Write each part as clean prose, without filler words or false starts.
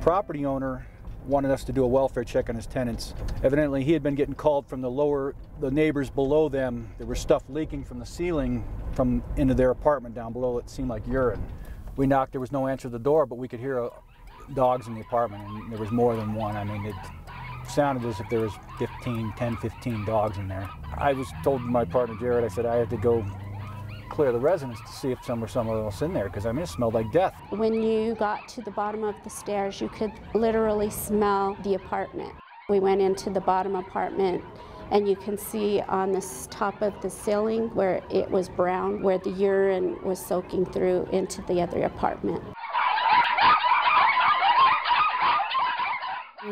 property owner wanted us to do a welfare check on his tenants. Evidently, he had been getting called from the neighbors below them. There was stuff leaking from the ceiling into their apartment down below. It seemed like urine. We knocked, there was no answer to the door, but we could hear dogs in the apartment, and there was more than one. I mean, it sounded as if there was 10, 15 dogs in there. I was told my partner, Jared, I said I had to go clear the residence to see if someone else in there, because I mean, it smelled like death. When you got to the bottom of the stairs, you could literally smell the apartment. We went into the bottom apartment, and you can see on the top of the ceiling where it was brown, where the urine was soaking through into the other apartment.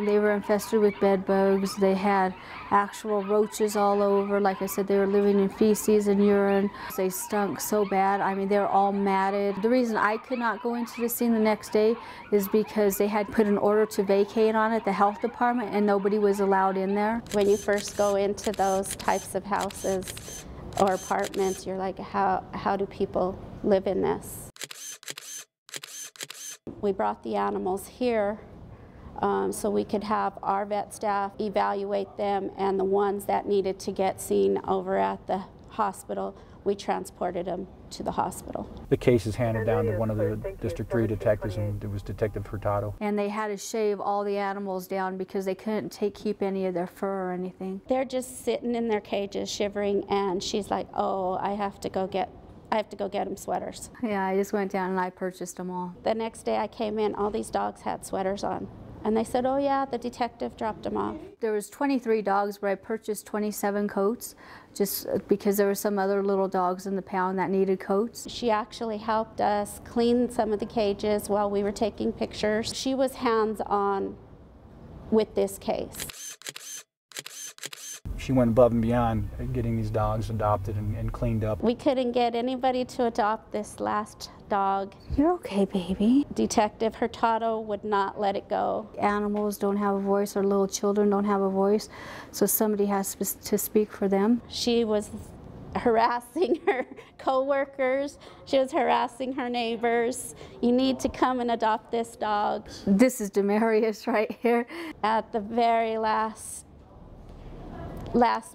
They were infested with bed bugs. They had actual roaches all over. Like I said, they were living in feces and urine. They stunk so bad. I mean, they were all matted. The reason I could not go into the scene the next day is because they had put an order to vacate on it, the health department, and nobody was allowed in there. When you first go into those types of houses or apartments, you're like, how do people live in this? We brought the animals here so we could have our vet staff evaluate them, and the ones that needed to get seen over at the hospital, we transported them to the hospital. The case is handed down to one of the District 3 detectives, and it was Detective Hurtado. And they had to shave all the animals down because they couldn't keep any of their fur or anything. They're just sitting in their cages shivering, and she's like, oh, I have to go get them sweaters. Yeah, I just went down and I purchased them all. The next day I came in, all these dogs had sweaters on. And they said, oh yeah, the detective dropped them off. There was 23 dogs, but I purchased 27 coats just because there were some other little dogs in the pound that needed coats. She actually helped us clean some of the cages while we were taking pictures. She was hands-on with this case. She went above and beyond getting these dogs adopted and cleaned up. We couldn't get anybody to adopt this last dog. You're okay, baby. Detective Hurtado would not let it go. Animals don't have a voice, or little children don't have a voice, so somebody has to speak for them. She was harassing her co-workers. She was harassing her neighbors. You need to come and adopt this dog. This is Demarius right here. At the very last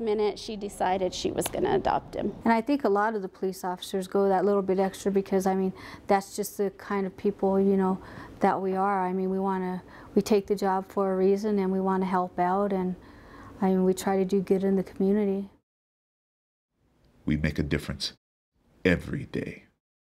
minute, she decided she was going to adopt him. And I think a lot of the police officers go that little bit extra because, I mean, that's just the kind of people, you know, that we are. I mean, we take the job for a reason, and we want to help out, and I mean, we try to do good in the community. We make a difference every day.